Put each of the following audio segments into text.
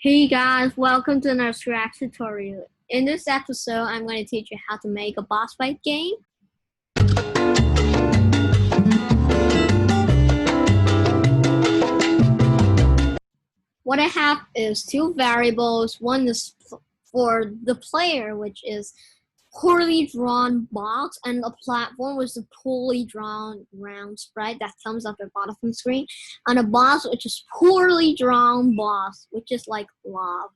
Hey guys, welcome to another Scratch tutorial. In this episode, I'm going to teach you how to make a boss fight game. What I have is two variables. One is for the player, which is poorly drawn box, and a platform with a poorly drawn round sprite that comes up at the bottom of the screen, and a boss which is poorly drawn boss, which is like lava.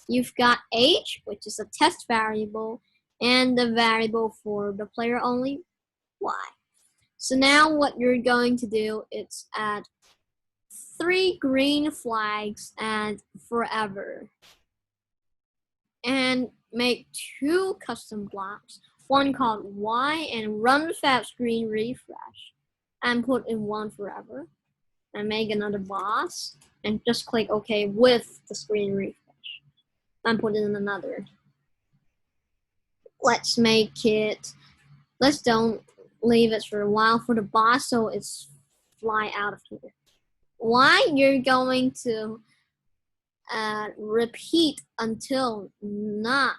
You've got h, which is a test variable, and the variable for the player only, y. So now what you're going to do is add 3 green flags and forever. And make 2 custom blocks, one called y and run fast screen refresh, and put in one forever. And make another boss, and just click OK with the screen refresh. And put in another. Let's don't leave it for a while for the boss so it's fly out of here. Why? You're going to repeat until not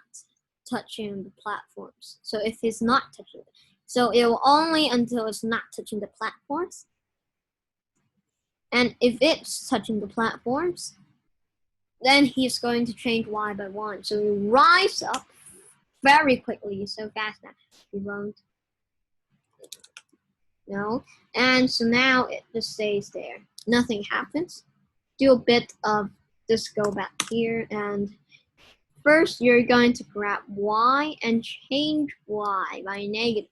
touching the platforms. So if it's not touching it, so it will only until it's not touching the platforms. And if it's touching the platforms, then he's going to change y by 1. So you rise up very quickly, so fast that he won't. No. And so now it just stays there. Nothing happens. Do a bit of just go back here, and first you're going to grab y and change y by -1.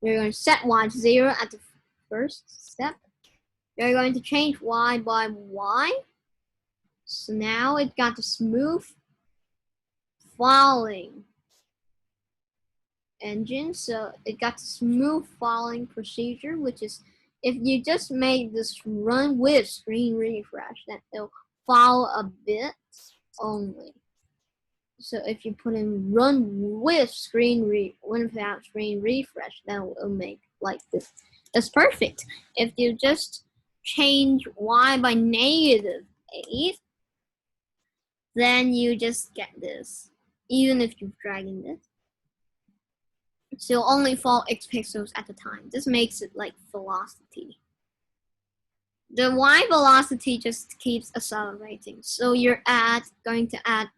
You're going to set y to 0 at the first step. You're going to change y by y. So now it got the smooth falling engine. So it got the smooth falling procedure, which is if you just make this run with screen refresh, then it'll fall a bit only. So if you put in run with without screen refresh, then it will make like this. That's perfect. If you just change y by -8, then you just get this, even if you're dragging this. So you'll only fall X pixels at a time. This makes it like velocity. The y velocity just keeps accelerating. So you're going to add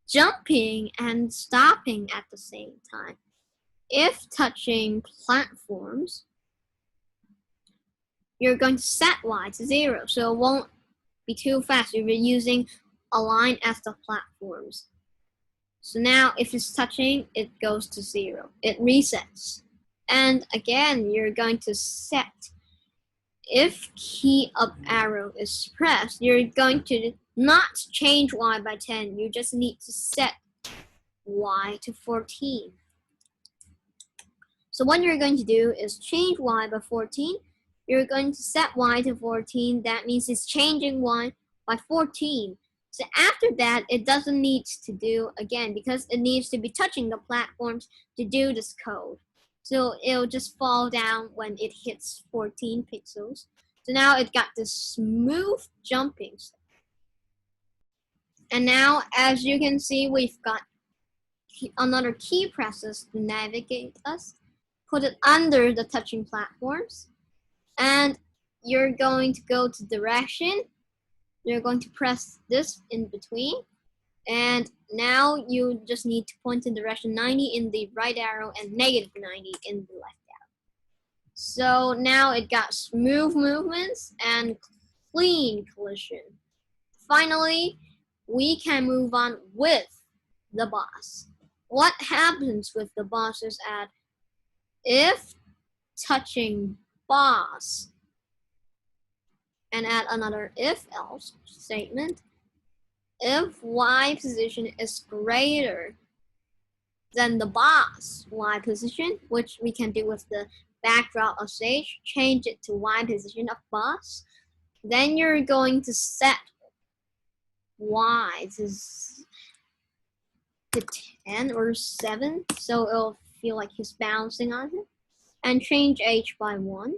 jumping and stopping at the same time. If touching platforms, you're going to set y to 0, so it won't be too fast. You're using align as the platforms. So now if it's touching, it goes to 0. It resets. And again, you're going to set. If key up arrow is pressed, you're going to not change y by 10. You just need to set y to 14. So what you're going to do is change y by 14. You're going to set y to 14. That means it's changing y by 14. So after that, it doesn't need to do again because it needs to be touching the platforms to do this code. So it'll just fall down when it hits 14 pixels. So now it got this smooth jumping stuff. And now, as you can see, we've got another key presses to navigate us. Put it under the touching platforms. And you're going to go to direction. You're going to press this in between. And now you just need to point in direction 90 in the right arrow and -90 in the left arrow. So now it got smooth movements and clean collision. Finally, we can move on with the boss. What happens with the boss is that if touching boss, and add another if-else statement, if y position is greater than the boss y position, which we can do with the backdrop of stage, change it to y position of boss, then you're going to set y to 10 or 7, so it'll feel like he's bouncing on it, and change h by 1.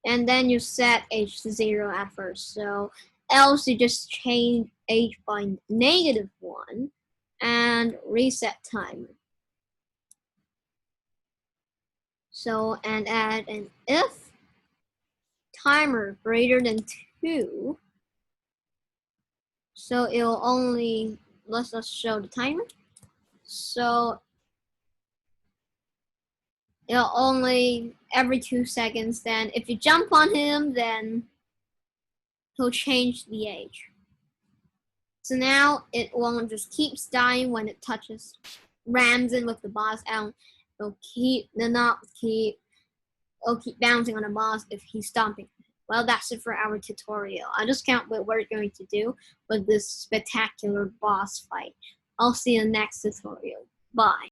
And then you set h to 0 at first. So else you just change age by -1 and reset timer. So, and add an if timer greater than 2. So it'll only, let's just show the timer. So it'll only every 2 seconds. Then if you jump on him, then he'll change the age. So now it won't just keeps dying when it touches, rams in with the boss, and it'll keep bouncing on the boss if he's stomping. Well, that's it for our tutorial. I just can't wait what we're going to do with this spectacular boss fight. I'll see you in the next tutorial. Bye.